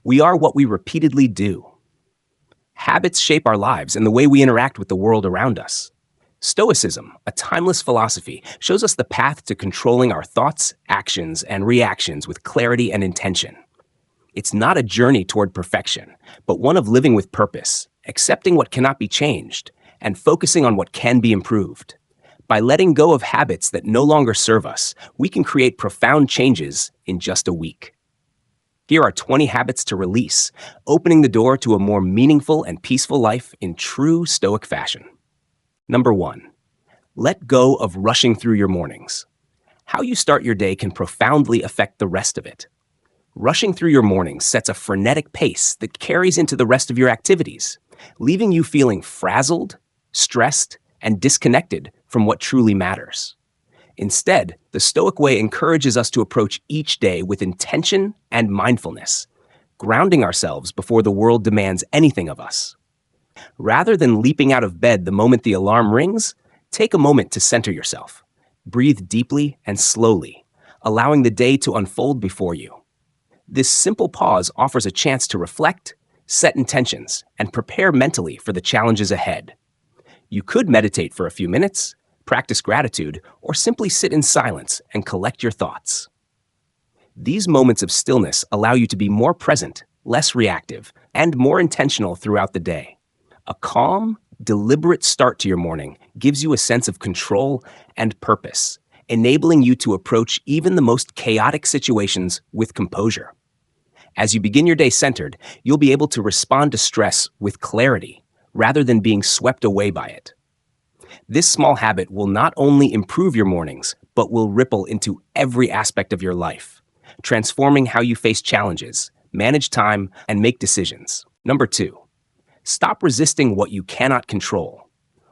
We are what we repeatedly do. Habits shape our lives and the way we interact with the world around us. Stoicism, a timeless philosophy, shows us the path to controlling our thoughts, actions, and reactions with clarity and intention. It's not a journey toward perfection, but one of living with purpose, accepting what cannot be changed, and focusing on what can be improved. By letting go of habits that no longer serve us, we can create profound changes in just a week. Here are 20 habits to release, opening the door to a more meaningful and peaceful life in true Stoic fashion. Number 1. Let go of rushing through your mornings. How you start your day can profoundly affect the rest of it. Rushing through your mornings sets a frenetic pace that carries into the rest of your activities, leaving you feeling frazzled, stressed, and disconnected from what truly matters. Instead, the Stoic way encourages us to approach each day with intention and mindfulness, grounding ourselves before the world demands anything of us. Rather than leaping out of bed the moment the alarm rings, take a moment to center yourself. Breathe deeply and slowly, allowing the day to unfold before you. This simple pause offers a chance to reflect, set intentions, and prepare mentally for the challenges ahead. You could meditate for a few minutes, practice gratitude, or simply sit in silence and collect your thoughts. These moments of stillness allow you to be more present, less reactive, and more intentional throughout the day. A calm, deliberate start to your morning gives you a sense of control and purpose, enabling you to approach even the most chaotic situations with composure. As you begin your day centered, you'll be able to respond to stress with clarity, rather than being swept away by it. This small habit will not only improve your mornings, but will ripple into every aspect of your life, transforming how you face challenges, manage time, and make decisions. Number 2. Stop resisting what you cannot control.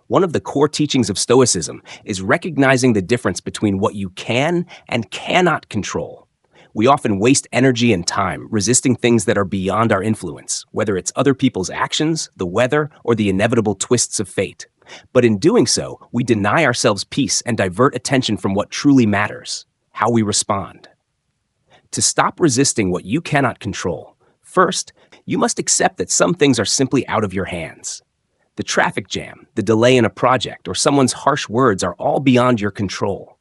One of the core teachings of Stoicism is recognizing the difference between what you can and cannot control. We often waste energy and time resisting things that are beyond our influence, whether it's other people's actions, the weather, or the inevitable twists of fate. But in doing so, we deny ourselves peace and divert attention from what truly matters, how we respond. To stop resisting what you cannot control, first, you must accept that some things are simply out of your hands. The traffic jam, the delay in a project, or someone's harsh words are all beyond your control.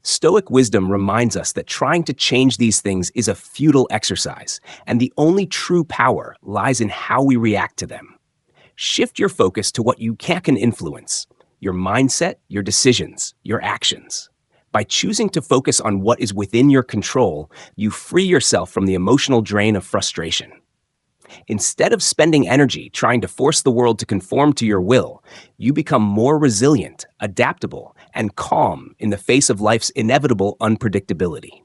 Stoic wisdom reminds us that trying to change these things is a futile exercise, and the only true power lies in how we react to them. Shift your focus to what you can influence: your mindset, your decisions, your actions. By choosing to focus on what is within your control, you free yourself from the emotional drain of frustration. Instead of spending energy trying to force the world to conform to your will, you become more resilient, adaptable, and calm in the face of life's inevitable unpredictability.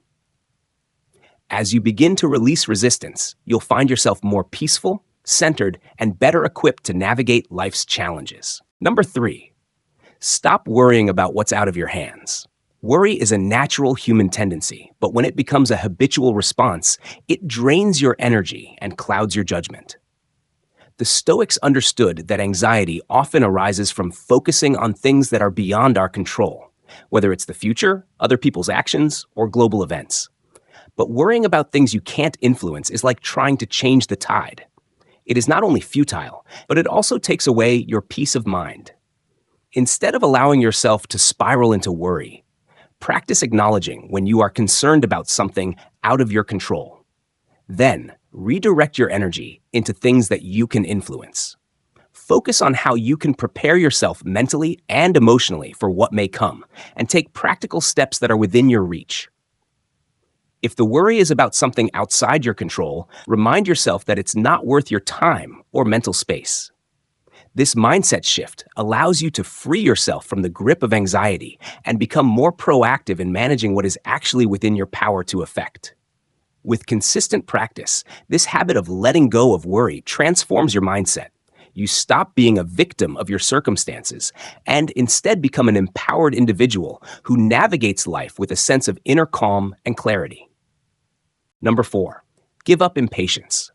As you begin to release resistance, you'll find yourself more peaceful, centered, and better equipped to navigate life's challenges. Number 3, stop worrying about what's out of your hands. Worry is a natural human tendency, but when it becomes a habitual response, it drains your energy and clouds your judgment. The Stoics understood that anxiety often arises from focusing on things that are beyond our control, whether it's the future, other people's actions, or global events. But worrying about things you can't influence is like trying to change the tide. It is not only futile, but it also takes away your peace of mind. Instead of allowing yourself to spiral into worry, practice acknowledging when you are concerned about something out of your control. Then, redirect your energy into things that you can influence. Focus on how you can prepare yourself mentally and emotionally for what may come, and take practical steps that are within your reach. If the worry is about something outside your control, remind yourself that it's not worth your time or mental space. This mindset shift allows you to free yourself from the grip of anxiety and become more proactive in managing what is actually within your power to affect. With consistent practice, this habit of letting go of worry transforms your mindset. You stop being a victim of your circumstances and instead become an empowered individual who navigates life with a sense of inner calm and clarity. Number 4, give up impatience.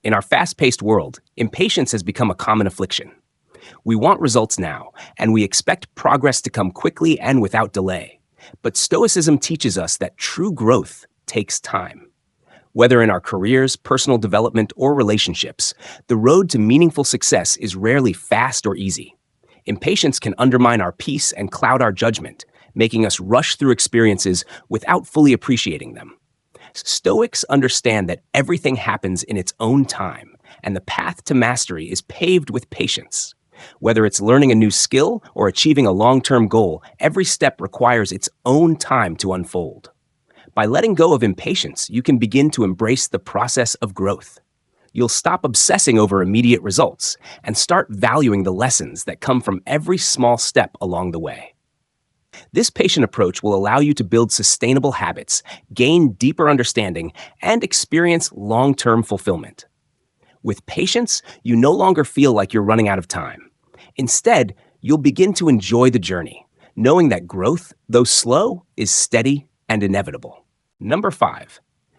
In our fast-paced world, impatience has become a common affliction. We want results now, and we expect progress to come quickly and without delay. But Stoicism teaches us that true growth takes time. Whether in our careers, personal development, or relationships, the road to meaningful success is rarely fast or easy. Impatience can undermine our peace and cloud our judgment, making us rush through experiences without fully appreciating them. Stoics understand that everything happens in its own time, and the path to mastery is paved with patience. Whether it's learning a new skill or achieving a long-term goal, every step requires its own time to unfold. By letting go of impatience, you can begin to embrace the process of growth. You'll stop obsessing over immediate results and start valuing the lessons that come from every small step along the way. This patient approach will allow you to build sustainable habits, gain deeper understanding, and experience long-term fulfillment. With patience, you no longer feel like you're running out of time. Instead, you'll begin to enjoy the journey, knowing that growth, though slow, is steady and inevitable. Number 5,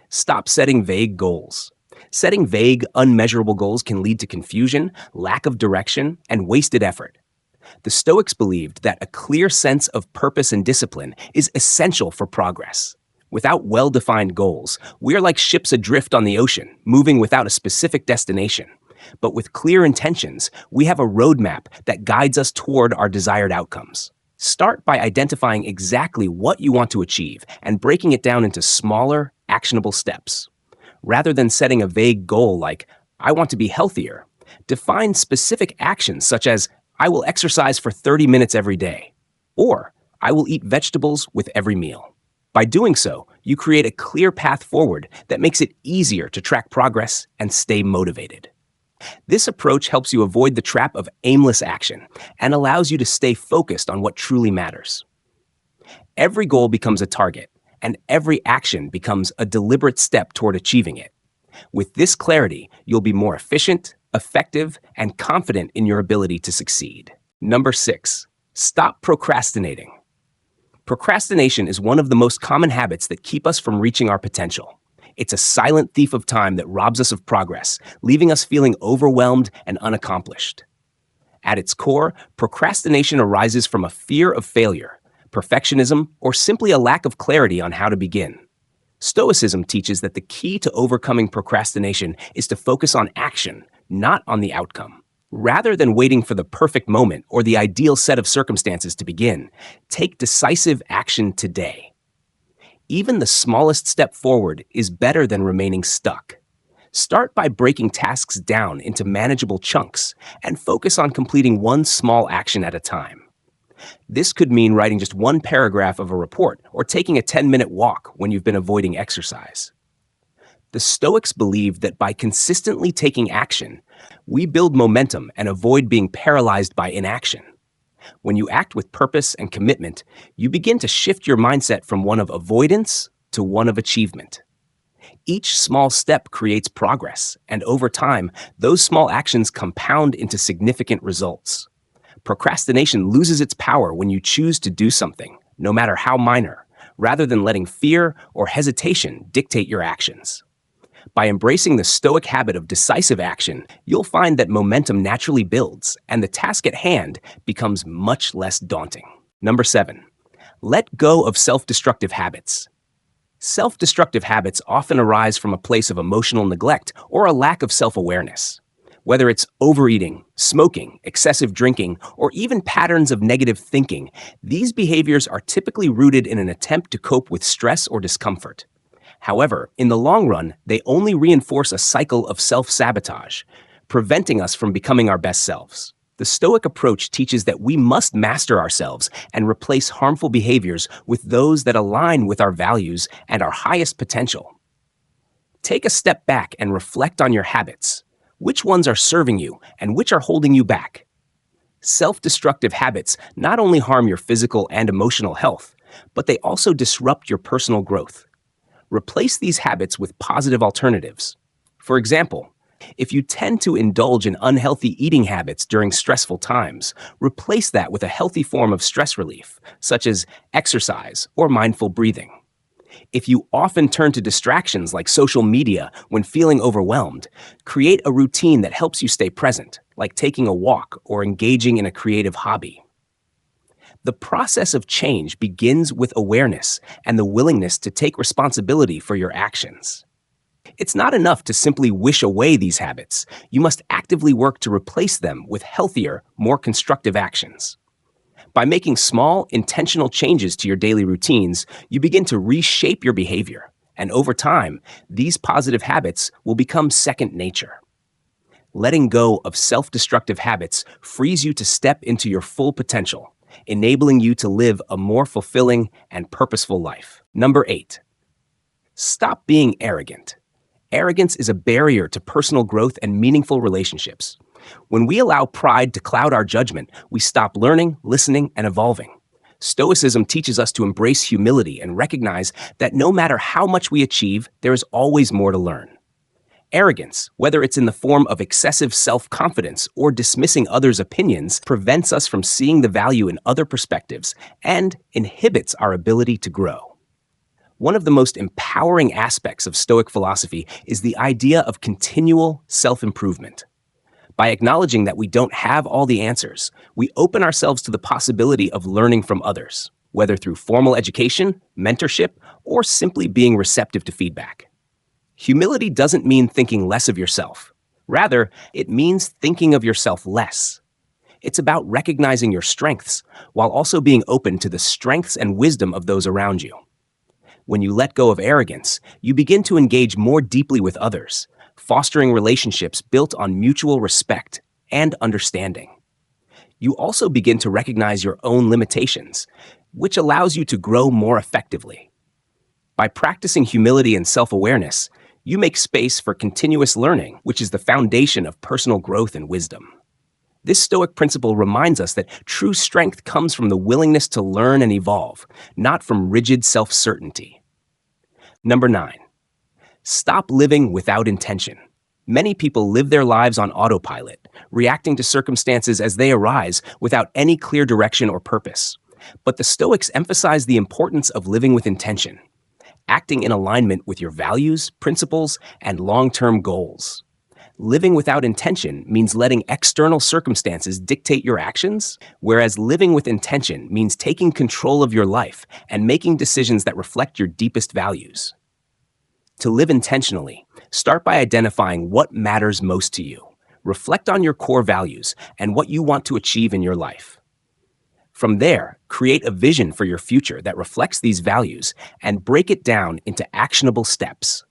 stop setting vague goals. Setting vague, unmeasurable goals can lead to confusion, lack of direction, and wasted effort. The Stoics believed that a clear sense of purpose and discipline is essential for progress. Without well-defined goals, we are like ships adrift on the ocean, moving without a specific destination. But with clear intentions, we have a roadmap that guides us toward our desired outcomes. Start by identifying exactly what you want to achieve and breaking it down into smaller, actionable steps. Rather than setting a vague goal like, I want to be healthier, define specific actions such as, I will exercise for 30 minutes every day, or I will eat vegetables with every meal. By doing so, you create a clear path forward that makes it easier to track progress and stay motivated. This approach helps you avoid the trap of aimless action and allows you to stay focused on what truly matters. Every goal becomes a target, and every action becomes a deliberate step toward achieving it. With this clarity, you'll be more efficient, effective, and confident in your ability to succeed. Number 6, stop procrastinating. Procrastination is one of the most common habits that keep us from reaching our potential. It's a silent thief of time that robs us of progress, leaving us feeling overwhelmed and unaccomplished. At its core, procrastination arises from a fear of failure, perfectionism, or simply a lack of clarity on how to begin. Stoicism teaches that the key to overcoming procrastination is to focus on action, not on the outcome. Rather than waiting for the perfect moment or the ideal set of circumstances to begin, take decisive action today. Even the smallest step forward is better than remaining stuck. Start by breaking tasks down into manageable chunks and focus on completing one small action at a time. This could mean writing just one paragraph of a report or taking a 10-minute walk when you've been avoiding exercise. The Stoics believed that by consistently taking action, we build momentum and avoid being paralyzed by inaction. When you act with purpose and commitment, you begin to shift your mindset from one of avoidance to one of achievement. Each small step creates progress, and over time, those small actions compound into significant results. Procrastination loses its power when you choose to do something, no matter how minor, rather than letting fear or hesitation dictate your actions. By embracing the Stoic habit of decisive action, you'll find that momentum naturally builds and the task at hand becomes much less daunting. Number 7, let go of self-destructive habits. Self-destructive habits often arise from a place of emotional neglect or a lack of self-awareness. Whether it's overeating, smoking, excessive drinking, or even patterns of negative thinking, these behaviors are typically rooted in an attempt to cope with stress or discomfort. However, in the long run, they only reinforce a cycle of self-sabotage, preventing us from becoming our best selves. The Stoic approach teaches that we must master ourselves and replace harmful behaviors with those that align with our values and our highest potential. Take a step back and reflect on your habits. Which ones are serving you and which are holding you back? Self-destructive habits not only harm your physical and emotional health, but they also disrupt your personal growth. Replace these habits with positive alternatives. For example, if you tend to indulge in unhealthy eating habits during stressful times, replace that with a healthy form of stress relief, such as exercise or mindful breathing. If you often turn to distractions like social media when feeling overwhelmed, create a routine that helps you stay present, like taking a walk or engaging in a creative hobby. The process of change begins with awareness and the willingness to take responsibility for your actions. It's not enough to simply wish away these habits. You must actively work to replace them with healthier, more constructive actions. By making small, intentional changes to your daily routines, you begin to reshape your behavior. And over time, these positive habits will become second nature. Letting go of self-destructive habits frees you to step into your full potential, enabling you to live a more fulfilling and purposeful life. Number 8. Stop being arrogant. Arrogance is a barrier to personal growth and meaningful relationships. When we allow pride to cloud our judgment, we stop learning, listening, and evolving. Stoicism teaches us to embrace humility and recognize that no matter how much we achieve, there is always more to learn. Arrogance, whether it's in the form of excessive self-confidence or dismissing others' opinions, prevents us from seeing the value in other perspectives and inhibits our ability to grow. One of the most empowering aspects of Stoic philosophy is the idea of continual self-improvement. By acknowledging that we don't have all the answers, we open ourselves to the possibility of learning from others, whether through formal education, mentorship, or simply being receptive to feedback. Humility doesn't mean thinking less of yourself. Rather, it means thinking of yourself less. It's about recognizing your strengths while also being open to the strengths and wisdom of those around you. When you let go of arrogance, you begin to engage more deeply with others, fostering relationships built on mutual respect and understanding. You also begin to recognize your own limitations, which allows you to grow more effectively. By practicing humility and self-awareness, you make space for continuous learning, which is the foundation of personal growth and wisdom. This Stoic principle reminds us that true strength comes from the willingness to learn and evolve, not from rigid self-certainty. Number 9. Stop living without intention. Many people live their lives on autopilot, reacting to circumstances as they arise without any clear direction or purpose. But the Stoics emphasize the importance of living with intention, acting in alignment with your values, principles, and long-term goals. Living without intention means letting external circumstances dictate your actions, whereas living with intention means taking control of your life and making decisions that reflect your deepest values. To live intentionally, start by identifying what matters most to you. Reflect on your core values and what you want to achieve in your life. From there, create a vision for your future that reflects these values and break it down into actionable steps.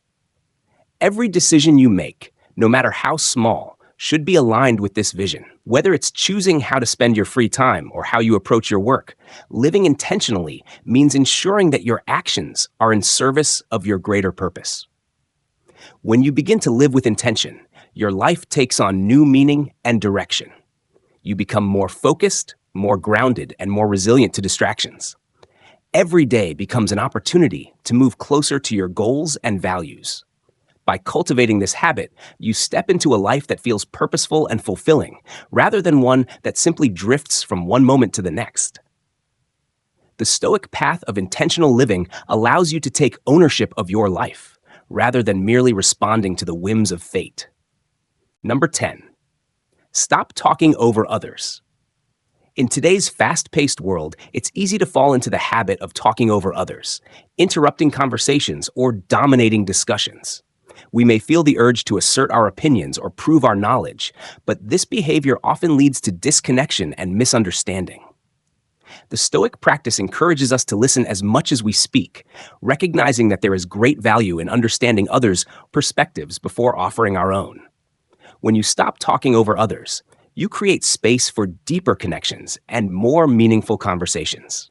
Every decision you make, no matter how small, should be aligned with this vision. Whether it's choosing how to spend your free time or how you approach your work, living intentionally means ensuring that your actions are in service of your greater purpose. When you begin to live with intention, your life takes on new meaning and direction. You become more focused, more grounded, and more resilient to distractions. Every day becomes an opportunity to move closer to your goals and values. By cultivating this habit, you step into a life that feels purposeful and fulfilling, rather than one that simply drifts from one moment to the next. The Stoic path of intentional living allows you to take ownership of your life, rather than merely responding to the whims of fate. Number 10. Stop talking over others. In today's fast-paced world, it's easy to fall into the habit of talking over others, interrupting conversations, or dominating discussions. We may feel the urge to assert our opinions or prove our knowledge, but this behavior often leads to disconnection and misunderstanding. The Stoic practice encourages us to listen as much as we speak, recognizing that there is great value in understanding others' perspectives before offering our own. When you stop talking over others, you create space for deeper connections and more meaningful conversations.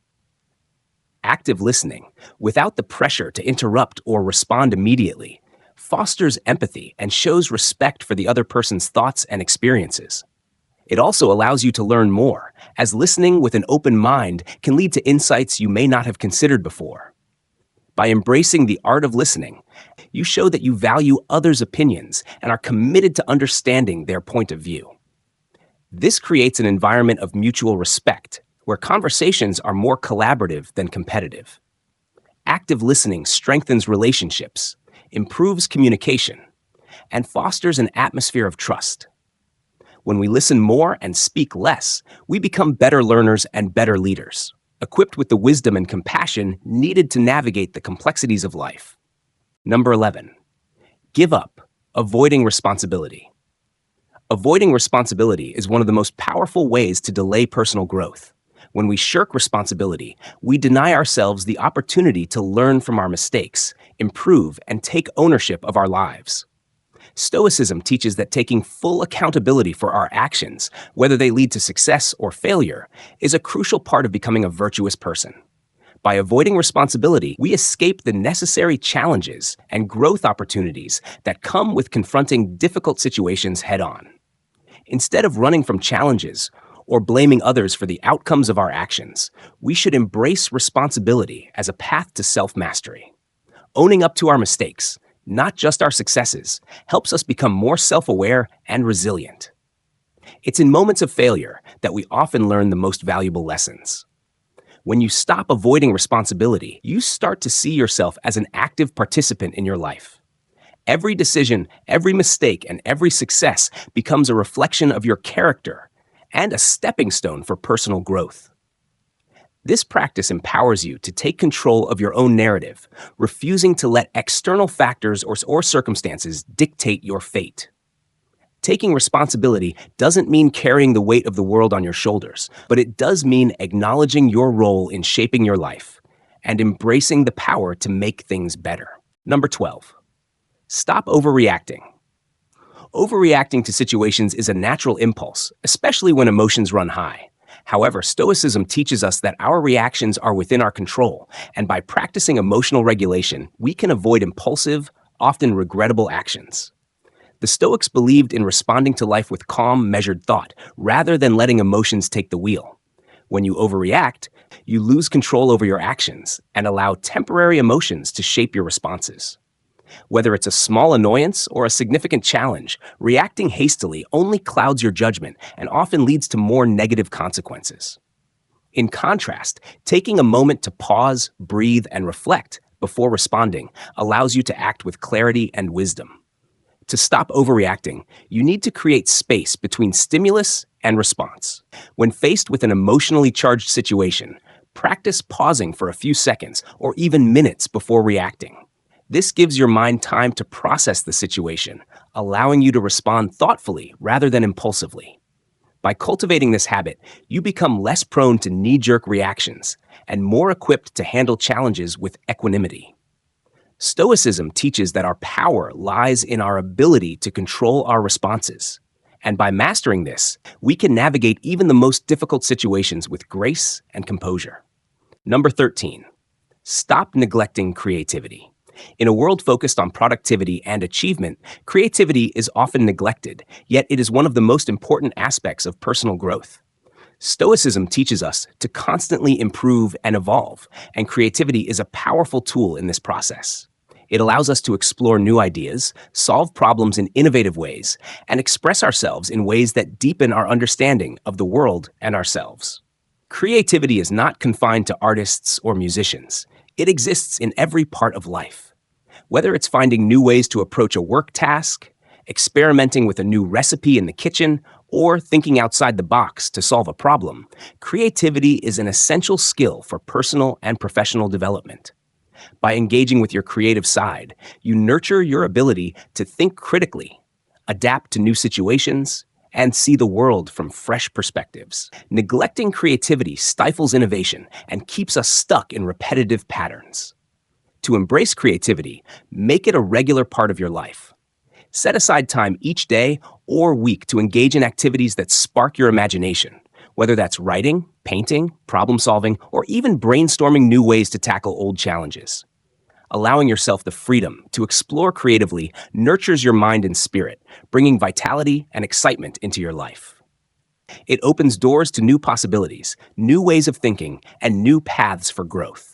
Active listening, without the pressure to interrupt or respond immediately, fosters empathy and shows respect for the other person's thoughts and experiences. It also allows you to learn more, as listening with an open mind can lead to insights you may not have considered before. By embracing the art of listening, you show that you value others' opinions and are committed to understanding their point of view. This creates an environment of mutual respect, where conversations are more collaborative than competitive. Active listening strengthens relationships, improves communication, and fosters an atmosphere of trust. When we listen more and speak less, we become better learners and better leaders, equipped with the wisdom and compassion needed to navigate the complexities of life. Number 11. Give up, avoiding responsibility. Avoiding responsibility is one of the most powerful ways to delay personal growth. When we shirk responsibility, we deny ourselves the opportunity to learn from our mistakes, improve, and take ownership of our lives. Stoicism teaches that taking full accountability for our actions, whether they lead to success or failure, is a crucial part of becoming a virtuous person. By avoiding responsibility, we escape the necessary challenges and growth opportunities that come with confronting difficult situations head-on. Instead of running from challenges or blaming others for the outcomes of our actions, we should embrace responsibility as a path to self-mastery. Owning up to our mistakes, not just our successes, helps us become more self-aware and resilient. It's in moments of failure that we often learn the most valuable lessons. When you stop avoiding responsibility, you start to see yourself as an active participant in your life. Every decision, every mistake, and every success becomes a reflection of your character and a stepping stone for personal growth. This practice empowers you to take control of your own narrative, refusing to let external factors or circumstances dictate your fate. Taking responsibility doesn't mean carrying the weight of the world on your shoulders, but it does mean acknowledging your role in shaping your life and embracing the power to make things better. Number 12, stop overreacting. Overreacting to situations is a natural impulse, especially when emotions run high. However, Stoicism teaches us that our reactions are within our control, and by practicing emotional regulation, we can avoid impulsive, often regrettable actions. The Stoics believed in responding to life with calm, measured thought, rather than letting emotions take the wheel. When you overreact, you lose control over your actions and allow temporary emotions to shape your responses. Whether it's a small annoyance or a significant challenge, reacting hastily only clouds your judgment and often leads to more negative consequences. In contrast, taking a moment to pause, breathe, and reflect before responding allows you to act with clarity and wisdom. To stop overreacting, you need to create space between stimulus and response. When faced with an emotionally charged situation, practice pausing for a few seconds or even minutes before reacting. This gives your mind time to process the situation, allowing you to respond thoughtfully rather than impulsively. By cultivating this habit, you become less prone to knee-jerk reactions and more equipped to handle challenges with equanimity. Stoicism teaches that our power lies in our ability to control our responses. And by mastering this, we can navigate even the most difficult situations with grace and composure. Number 13, stop neglecting creativity. In a world focused on productivity and achievement, creativity is often neglected, yet it is one of the most important aspects of personal growth. Stoicism teaches us to constantly improve and evolve, and creativity is a powerful tool in this process. It allows us to explore new ideas, solve problems in innovative ways, and express ourselves in ways that deepen our understanding of the world and ourselves. Creativity is not confined to artists or musicians. It exists in every part of life. Whether it's finding new ways to approach a work task, experimenting with a new recipe in the kitchen, or thinking outside the box to solve a problem, creativity is an essential skill for personal and professional development. By engaging with your creative side, you nurture your ability to think critically, adapt to new situations, and see the world from fresh perspectives. Neglecting creativity stifles innovation and keeps us stuck in repetitive patterns. To embrace creativity, make it a regular part of your life. Set aside time each day or week to engage in activities that spark your imagination, whether that's writing, painting, problem solving, or even brainstorming new ways to tackle old challenges. Allowing yourself the freedom to explore creatively nurtures your mind and spirit, bringing vitality and excitement into your life. It opens doors to new possibilities, new ways of thinking, and new paths for growth.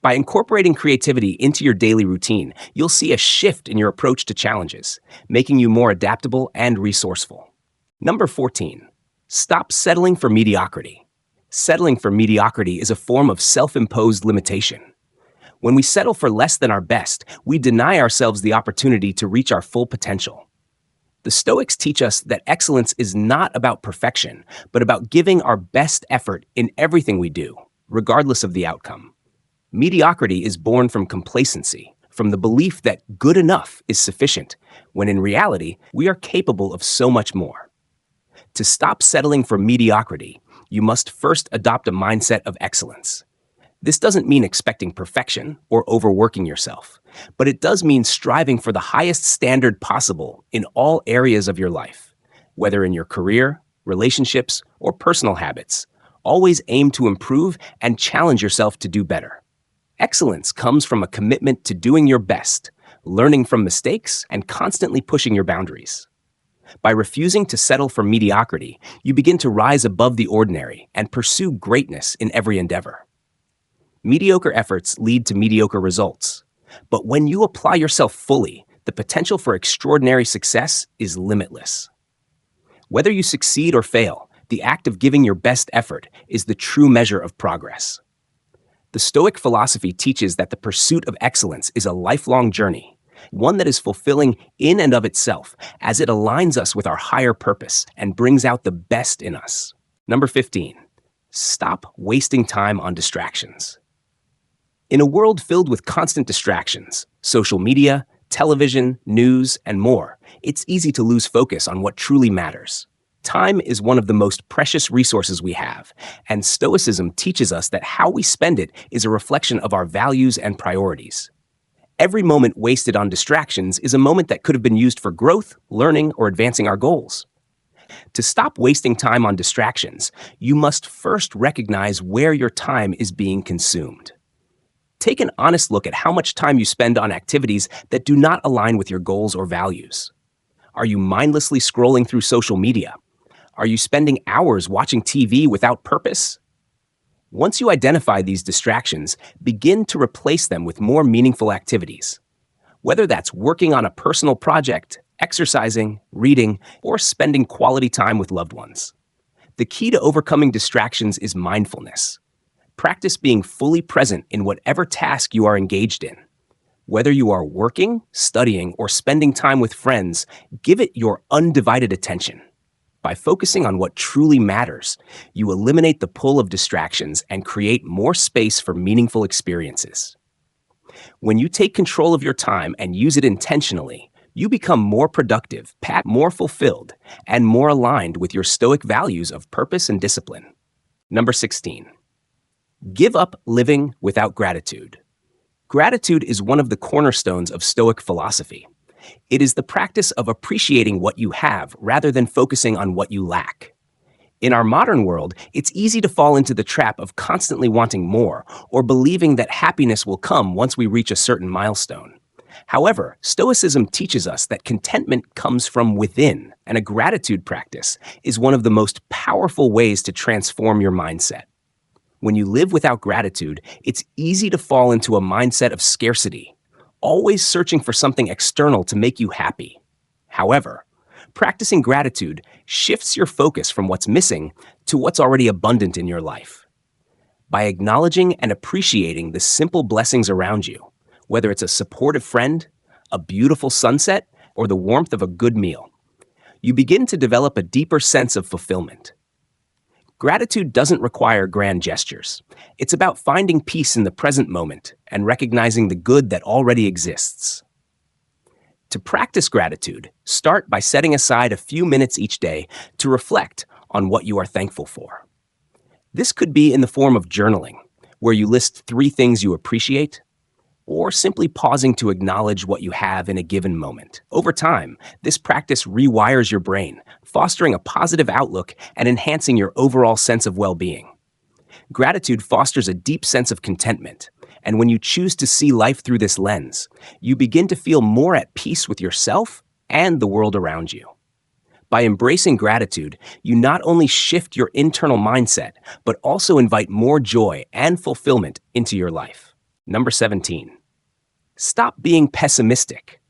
By incorporating creativity into your daily routine, you'll see a shift in your approach to challenges, making you more adaptable and resourceful. Number 14, stop settling for mediocrity. Settling for mediocrity is a form of self-imposed limitation. When we settle for less than our best, we deny ourselves the opportunity to reach our full potential. The Stoics teach us that excellence is not about perfection, but about giving our best effort in everything we do, regardless of the outcome. Mediocrity is born from complacency, from the belief that good enough is sufficient, when in reality, we are capable of so much more. To stop settling for mediocrity, you must first adopt a mindset of excellence. This doesn't mean expecting perfection or overworking yourself, but it does mean striving for the highest standard possible in all areas of your life, whether in your career, relationships, or personal habits. Always aim to improve and challenge yourself to do better. Excellence comes from a commitment to doing your best, learning from mistakes, and constantly pushing your boundaries. By refusing to settle for mediocrity, you begin to rise above the ordinary and pursue greatness in every endeavor. Mediocre efforts lead to mediocre results, but when you apply yourself fully, the potential for extraordinary success is limitless. Whether you succeed or fail, the act of giving your best effort is the true measure of progress. The Stoic philosophy teaches that the pursuit of excellence is a lifelong journey, one that is fulfilling in and of itself, as it aligns us with our higher purpose and brings out the best in us. Number 15, stop wasting time on distractions. In a world filled with constant distractions, social media, television, news, and more, it's easy to lose focus on what truly matters. Time is one of the most precious resources we have, and Stoicism teaches us that how we spend it is a reflection of our values and priorities. Every moment wasted on distractions is a moment that could have been used for growth, learning, or advancing our goals. To stop wasting time on distractions, you must first recognize where your time is being consumed. Take an honest look at how much time you spend on activities that do not align with your goals or values. Are you mindlessly scrolling through social media? Are you spending hours watching TV without purpose? Once you identify these distractions, begin to replace them with more meaningful activities. Whether that's working on a personal project, exercising, reading, or spending quality time with loved ones. The key to overcoming distractions is mindfulness. Practice being fully present in whatever task you are engaged in. Whether you are working, studying, or spending time with friends, give it your undivided attention. By focusing on what truly matters, you eliminate the pull of distractions and create more space for meaningful experiences. When you take control of your time and use it intentionally, you become more productive, more fulfilled, and more aligned with your Stoic values of purpose and discipline. Number 16. Give up living without gratitude. Gratitude is one of the cornerstones of Stoic philosophy. It is the practice of appreciating what you have rather than focusing on what you lack. In our modern world, it's easy to fall into the trap of constantly wanting more or believing that happiness will come once we reach a certain milestone. However, Stoicism teaches us that contentment comes from within, and a gratitude practice is one of the most powerful ways to transform your mindset. When you live without gratitude, it's easy to fall into a mindset of scarcity, always searching for something external to make you happy. However, practicing gratitude shifts your focus from what's missing to what's already abundant in your life. By acknowledging and appreciating the simple blessings around you, whether it's a supportive friend, a beautiful sunset, or the warmth of a good meal, you begin to develop a deeper sense of fulfillment. Gratitude doesn't require grand gestures. It's about finding peace in the present moment and recognizing the good that already exists. To practice gratitude, start by setting aside a few minutes each day to reflect on what you are thankful for. This could be in the form of journaling, where you list 3 things you appreciate, or simply pausing to acknowledge what you have in a given moment. Over time, this practice rewires your brain, fostering a positive outlook and enhancing your overall sense of well-being. Gratitude fosters a deep sense of contentment, and when you choose to see life through this lens, you begin to feel more at peace with yourself and the world around you. By embracing gratitude, you not only shift your internal mindset, but also invite more joy and fulfillment into your life. Number 17. Stop being pessimistic.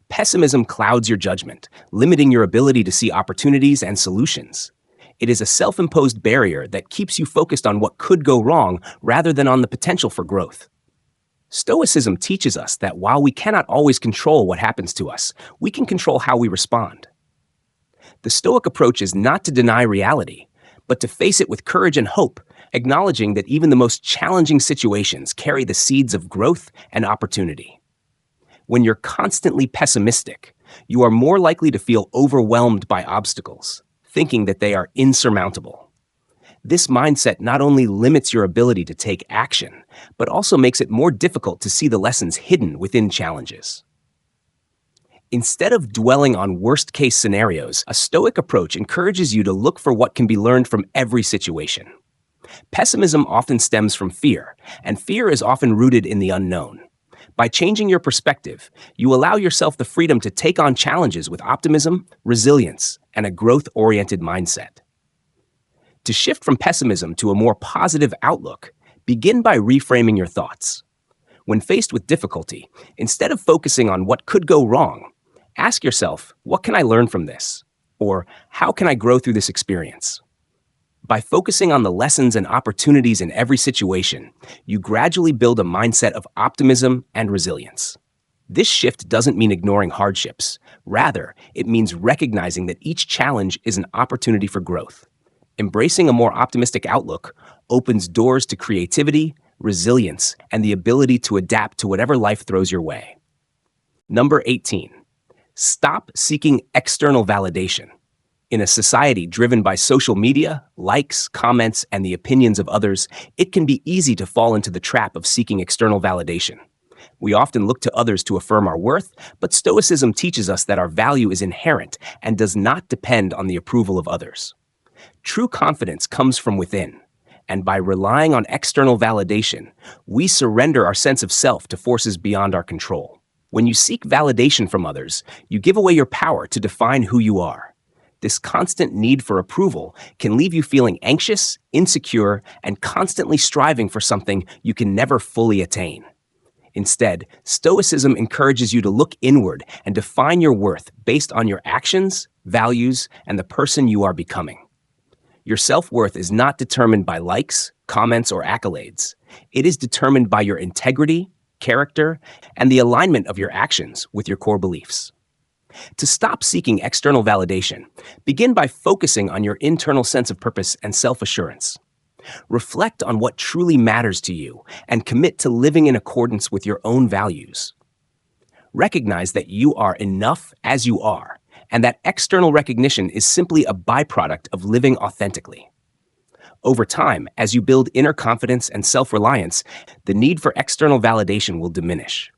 Pessimism clouds your judgment, limiting your ability to see opportunities and solutions. It is a self-imposed barrier that keeps you focused on what could go wrong rather than on the potential for growth. Stoicism teaches us that while we cannot always control what happens to us, we can control how we respond. The Stoic approach is not to deny reality, but to face it with courage and hope, acknowledging that even the most challenging situations carry the seeds of growth and opportunity. When you're constantly pessimistic, you are more likely to feel overwhelmed by obstacles, thinking that they are insurmountable. This mindset not only limits your ability to take action, but also makes it more difficult to see the lessons hidden within challenges. Instead of dwelling on worst-case scenarios, a Stoic approach encourages you to look for what can be learned from every situation. Pessimism often stems from fear, and fear is often rooted in the unknown. By changing your perspective, you allow yourself the freedom to take on challenges with optimism, resilience, and a growth-oriented mindset. To shift from pessimism to a more positive outlook, begin by reframing your thoughts. When faced with difficulty, instead of focusing on what could go wrong, ask yourself, what can I learn from this? Or how can I grow through this experience? By focusing on the lessons and opportunities in every situation, you gradually build a mindset of optimism and resilience. This shift doesn't mean ignoring hardships. Rather, it means recognizing that each challenge is an opportunity for growth. Embracing a more optimistic outlook opens doors to creativity, resilience, and the ability to adapt to whatever life throws your way. Number 18. Stop seeking external validation. In a society driven by social media, likes, comments, and the opinions of others, it can be easy to fall into the trap of seeking external validation. We often look to others to affirm our worth, but Stoicism teaches us that our value is inherent and does not depend on the approval of others. True confidence comes from within, and by relying on external validation, we surrender our sense of self to forces beyond our control. When you seek validation from others, you give away your power to define who you are. This constant need for approval can leave you feeling anxious, insecure, and constantly striving for something you can never fully attain. Instead, Stoicism encourages you to look inward and define your worth based on your actions, values, and the person you are becoming. Your self-worth is not determined by likes, comments, or accolades. It is determined by your integrity, character, and the alignment of your actions with your core beliefs. To stop seeking external validation, begin by focusing on your internal sense of purpose and self-assurance. Reflect on what truly matters to you and commit to living in accordance with your own values. Recognize that you are enough as you are, and that external recognition is simply a byproduct of living authentically. Over time, as you build inner confidence and self-reliance, the need for external validation will diminish.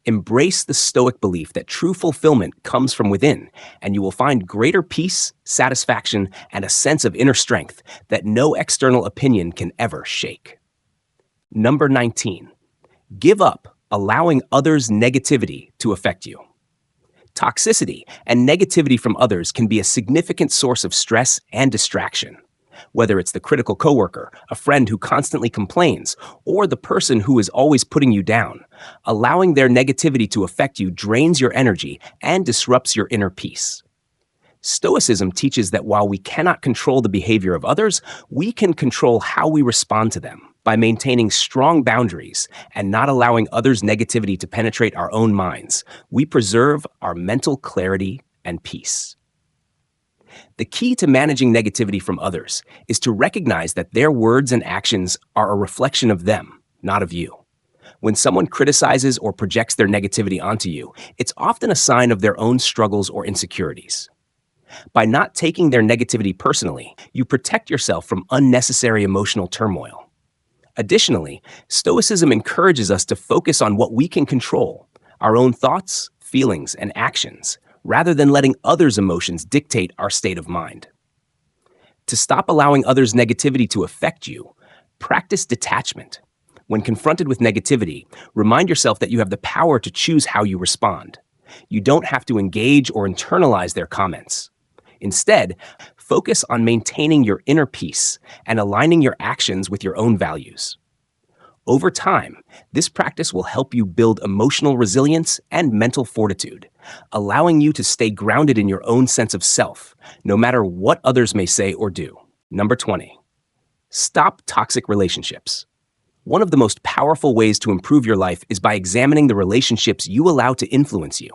Embrace the Stoic belief that true fulfillment comes from within, and you will find greater peace, satisfaction, and a sense of inner strength that no external opinion can ever shake. Number 19. Give up allowing others' negativity to affect you. Toxicity and negativity from others can be a significant source of stress and distraction. Whether it's the critical coworker, a friend who constantly complains, or the person who is always putting you down, allowing their negativity to affect you drains your energy and disrupts your inner peace. Stoicism teaches that while we cannot control the behavior of others, we can control how we respond to them. By maintaining strong boundaries and not allowing others' negativity to penetrate our own minds, we preserve our mental clarity and peace. The key to managing negativity from others is to recognize that their words and actions are a reflection of them, not of you. When someone criticizes or projects their negativity onto you, it's often a sign of their own struggles or insecurities. By not taking their negativity personally, you protect yourself from unnecessary emotional turmoil. Additionally, Stoicism encourages us to focus on what we can control, our own thoughts, feelings, and actions, rather than letting others' emotions dictate our state of mind. To stop allowing others' negativity to affect you, practice detachment. When confronted with negativity, remind yourself that you have the power to choose how you respond. You don't have to engage or internalize their comments. Instead, focus on maintaining your inner peace and aligning your actions with your own values. Over time, this practice will help you build emotional resilience and mental fortitude, allowing you to stay grounded in your own sense of self, no matter what others may say or do. Number 20. Stop toxic relationships. One of the most powerful ways to improve your life is by examining the relationships you allow to influence you.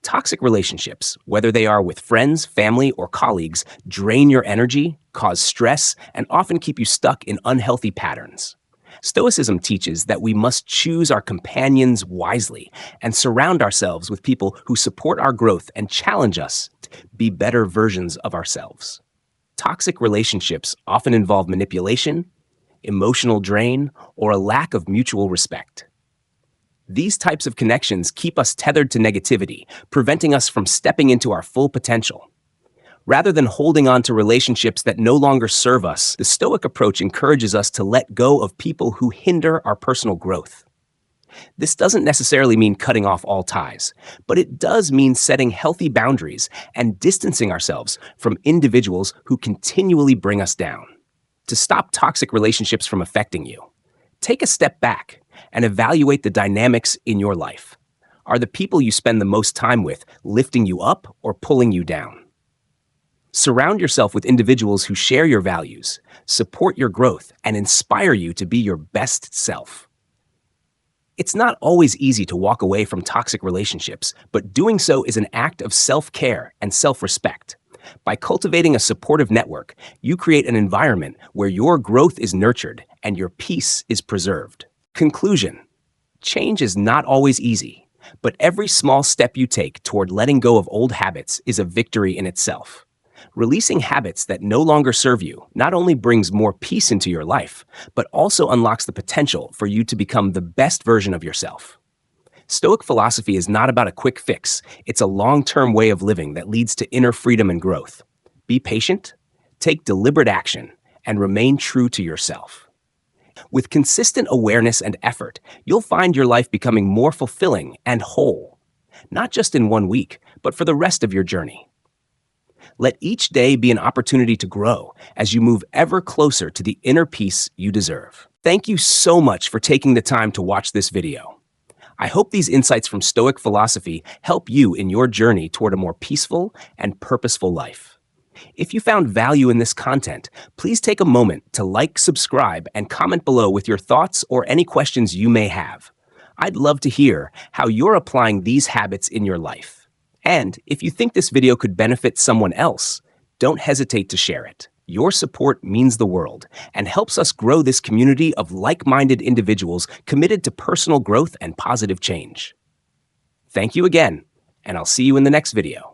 Toxic relationships, whether they are with friends, family, or colleagues, drain your energy, cause stress, and often keep you stuck in unhealthy patterns. Stoicism teaches that we must choose our companions wisely and surround ourselves with people who support our growth and challenge us to be better versions of ourselves. Toxic relationships often involve manipulation, emotional drain, or a lack of mutual respect. These types of connections keep us tethered to negativity, preventing us from stepping into our full potential. Rather than holding on to relationships that no longer serve us, the Stoic approach encourages us to let go of people who hinder our personal growth. This doesn't necessarily mean cutting off all ties, but it does mean setting healthy boundaries and distancing ourselves from individuals who continually bring us down. To stop toxic relationships from affecting you, take a step back and evaluate the dynamics in your life. Are the people you spend the most time with lifting you up or pulling you down? Surround yourself with individuals who share your values, support your growth, and inspire you to be your best self. It's not always easy to walk away from toxic relationships, but doing so is an act of self-care and self-respect. By cultivating a supportive network, you create an environment where your growth is nurtured and your peace is preserved. Conclusion: change is not always easy, but every small step you take toward letting go of old habits is a victory in itself. Releasing habits that no longer serve you not only brings more peace into your life, but also unlocks the potential for you to become the best version of yourself. Stoic philosophy is not about a quick fix. It's a long-term way of living that leads to inner freedom and growth. Be patient, take deliberate action, and remain true to yourself. With consistent awareness and effort, you'll find your life becoming more fulfilling and whole, not just in 1 week, but for the rest of your journey. Let each day be an opportunity to grow as you move ever closer to the inner peace you deserve. Thank you so much for taking the time to watch this video. I hope these insights from Stoic philosophy help you in your journey toward a more peaceful and purposeful life. If you found value in this content, please take a moment to like, subscribe, and comment below with your thoughts or any questions you may have. I'd love to hear how you're applying these habits in your life. And if you think this video could benefit someone else, don't hesitate to share it. Your support means the world and helps us grow this community of like-minded individuals committed to personal growth and positive change. Thank you again, and I'll see you in the next video.